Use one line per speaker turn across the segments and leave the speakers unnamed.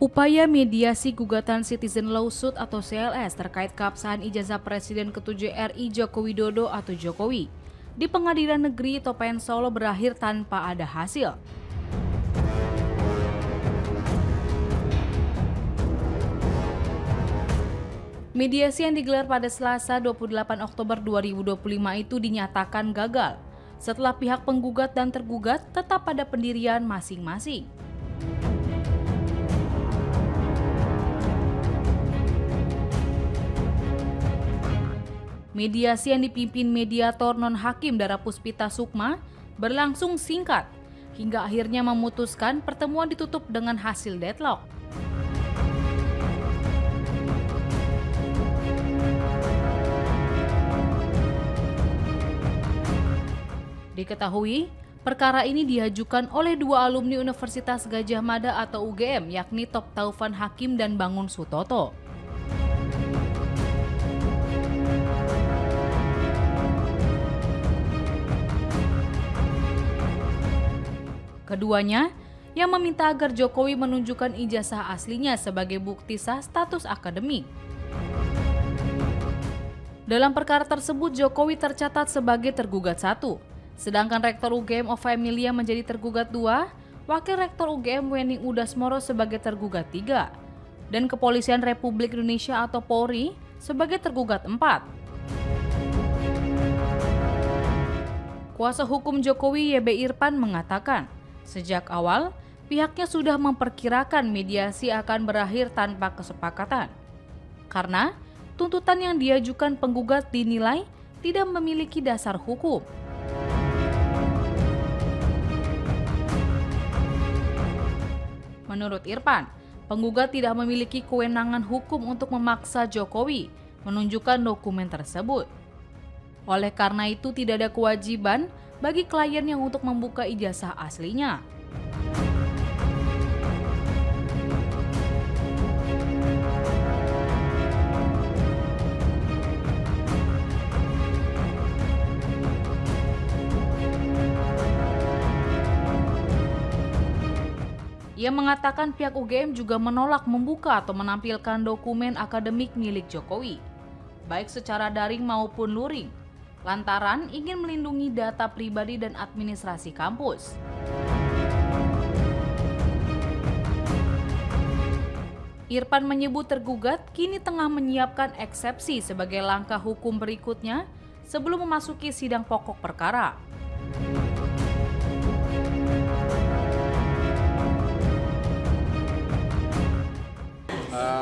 Upaya mediasi gugatan Citizen Lawsuit atau CLS terkait keabsahan ijazah Presiden ke-7 RI Joko Widodo atau Jokowi di Pengadilan Negeri Topen Solo berakhir tanpa ada hasil. Mediasi yang digelar pada Selasa 28 Oktober 2025 itu dinyatakan gagal setelah pihak penggugat dan tergugat tetap pada pendirian masing-masing. Mediasi yang dipimpin mediator non-hakim Dara Puspita Sukma berlangsung singkat, hingga akhirnya memutuskan pertemuan ditutup dengan hasil deadlock. Diketahui, perkara ini diajukan oleh dua alumni Universitas Gadjah Mada atau UGM, yakni Top Taufan Hakim dan Bangun Sutoto. Keduanya yang meminta agar Jokowi menunjukkan ijazah aslinya sebagai bukti sah status akademik. Dalam perkara tersebut, Jokowi tercatat sebagai tergugat 1, sedangkan Rektor UGM Ova Emilia menjadi tergugat 2, Wakil Rektor UGM Wening Udasmoro sebagai tergugat 3, dan Kepolisian Republik Indonesia atau Polri sebagai tergugat 4. Kuasa hukum Jokowi YB Irpan mengatakan, sejak awal, pihaknya sudah memperkirakan mediasi akan berakhir tanpa kesepakatan. Karena tuntutan yang diajukan penggugat dinilai tidak memiliki dasar hukum. Menurut Irpan, penggugat tidak memiliki kewenangan hukum untuk memaksa Jokowi menunjukkan dokumen tersebut. Oleh karena itu, tidak ada kewajiban bagi kliennya untuk membuka ijazah aslinya. Ia mengatakan pihak UGM juga menolak membuka atau menampilkan dokumen akademik milik Jokowi, baik secara daring maupun luring, lantaran ingin melindungi data pribadi dan administrasi kampus. Irpan menyebut tergugat kini tengah menyiapkan eksepsi sebagai langkah hukum berikutnya sebelum memasuki sidang pokok perkara.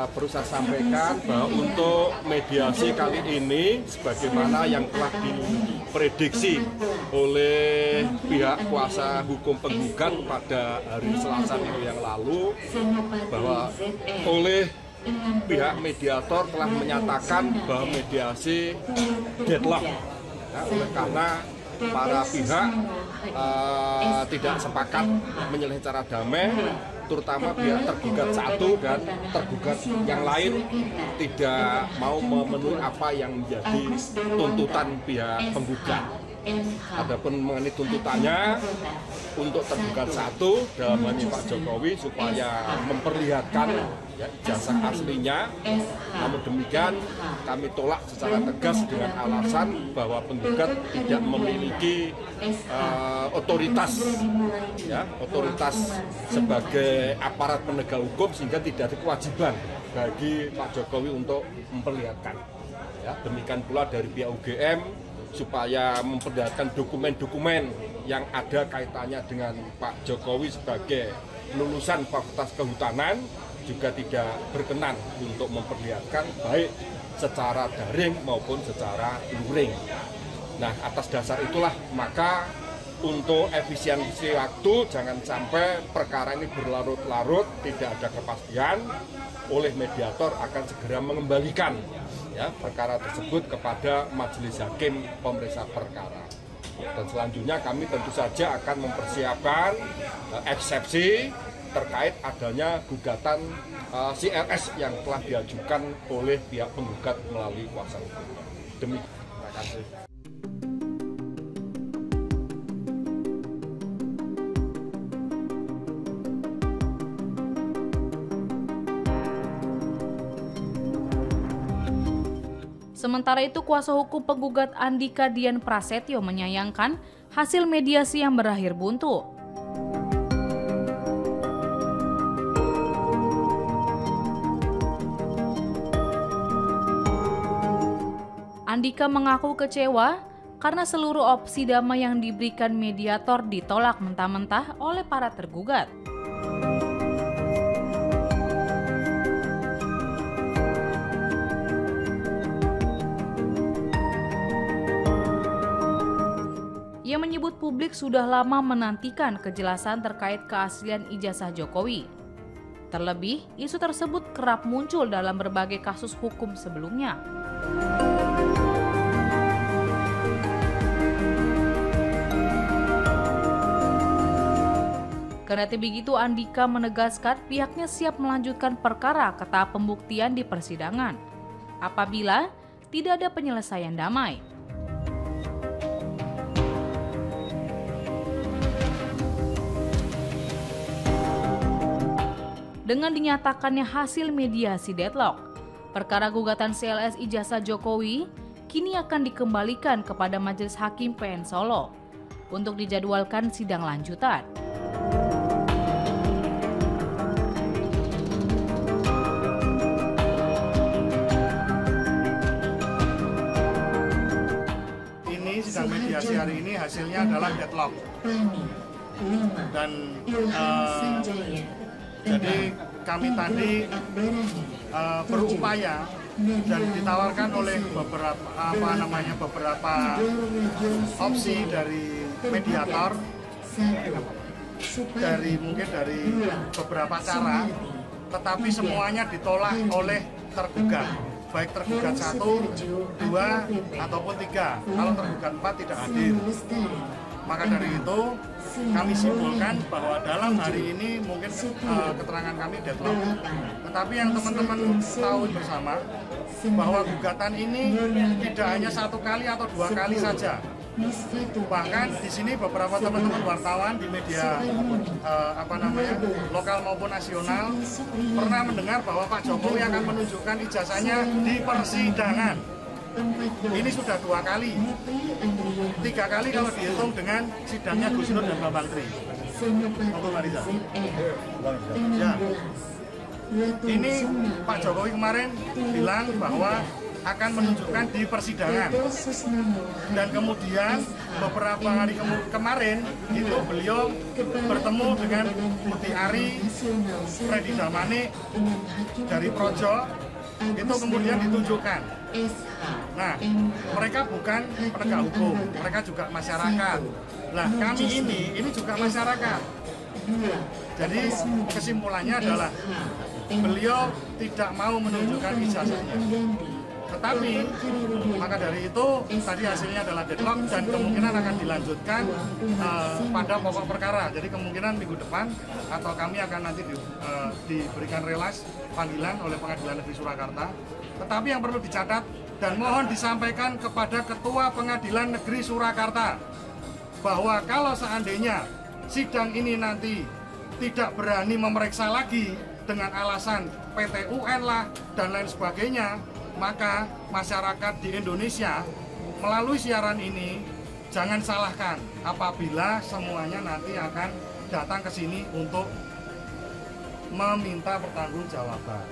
Perlu saya sampaikan bahwa untuk mediasi kali ini, sebagaimana yang telah diprediksi oleh pihak kuasa hukum penggugat pada hari Selasa minggu yang lalu, bahwa oleh pihak mediator telah menyatakan bahwa mediasi deadlock, oleh karena para pihak tidak sepakat menyelesaikan secara damai, terutama pihak tergugat 1 dan tergugat yang lain tidak mau memenuhi apa yang menjadi tuntutan pihak penggugat. Adapun mengenai tuntutannya untuk tergugat 1 dalam hal ini Pak Jokowi supaya memperlihatkan ijazah aslinya, namun demikian kami tolak secara tegas dengan alasan bahwa penggugat tidak memiliki otoritas sebagai aparat penegak hukum, sehingga tidak ada kewajiban bagi Pak Jokowi untuk memperlihatkan. Demikian pula dari pihak UGM supaya memperlihatkan dokumen-dokumen yang ada kaitannya dengan Pak Jokowi sebagai lulusan Fakultas Kehutanan juga tidak berkenan untuk memperlihatkan baik secara daring maupun secara luring. Nah, atas dasar itulah maka untuk efisiensi waktu jangan sampai perkara ini berlarut-larut, tidak ada kepastian, oleh mediator akan segera mengembalikan perkara tersebut kepada majelis hakim pemeriksa perkara. Dan selanjutnya kami tentu saja akan mempersiapkan eksepsi terkait adanya gugatan CLS yang telah diajukan oleh pihak penggugat melalui kuasa hukum. Demikian. Terima kasih.
Sementara itu, kuasa hukum penggugat Andika Dian Prasetyo menyayangkan hasil mediasi yang berakhir buntu. Andika mengaku kecewa karena seluruh opsi damai yang diberikan mediator ditolak mentah-mentah oleh para tergugat. Ia menyebut publik sudah lama menantikan kejelasan terkait keaslian ijazah Jokowi. Terlebih, isu tersebut kerap muncul dalam berbagai kasus hukum sebelumnya. Kendati begitu, Andika menegaskan pihaknya siap melanjutkan perkara ke tahap pembuktian di persidangan apabila tidak ada penyelesaian damai. Dengan dinyatakannya hasil mediasi deadlock, perkara gugatan CLS ijazah Jokowi kini akan dikembalikan kepada Majelis Hakim PN Solo untuk dijadwalkan sidang lanjutan.
Ini sidang mediasi hari ini hasilnya adalah deadlock. Dan jadi kami tadi berupaya dan ditawarkan oleh beberapa opsi dari mediator, mungkin dari beberapa cara, tetapi semuanya ditolak oleh tergugat, baik tergugat 1, 2 ataupun 3. Kalau tergugat 4 tidak hadir. Maka dari itu kami simpulkan bahwa dalam hari ini mungkin keterangan kami deadlock. Tetapi yang teman-teman tahu bersama bahwa gugatan ini tidak hanya 1 kali atau 2 kali saja. Bahkan di sini beberapa teman-teman wartawan di media lokal maupun nasional pernah mendengar bahwa Pak Jokowi akan menunjukkan ijazahnya di persidangan. Ini sudah 2 kali, 3 kali kalau dihitung dengan sidangnya Gus Nur dan Bambang Tri. Ya. Ini Pak Jokowi kemarin bilang bahwa akan menunjukkan di persidangan. Dan kemudian beberapa hari kemarin itu beliau bertemu dengan Budi Ari, Freddy Damane dari Projo, itu kemudian ditunjukkan. Nah, mereka bukan penegak hukum, mereka juga masyarakat. Nah, kami ini juga masyarakat. Jadi kesimpulannya adalah beliau tidak mau menunjukkan ijazahnya. Tetapi maka dari itu tadi hasilnya adalah deadlock dan kemungkinan akan dilanjutkan pada pokok perkara. Jadi kemungkinan minggu depan atau kami akan nanti diberikan relas panggilan oleh Pengadilan Negeri Surakarta. Tetapi yang perlu dicatat dan mohon disampaikan kepada Ketua Pengadilan Negeri Surakarta bahwa kalau seandainya sidang ini nanti tidak berani memeriksa lagi dengan alasan PT UN lah dan lain sebagainya, maka masyarakat di Indonesia melalui siaran ini jangan salahkan apabila semuanya nanti akan datang ke sini untuk meminta pertanggungjawaban.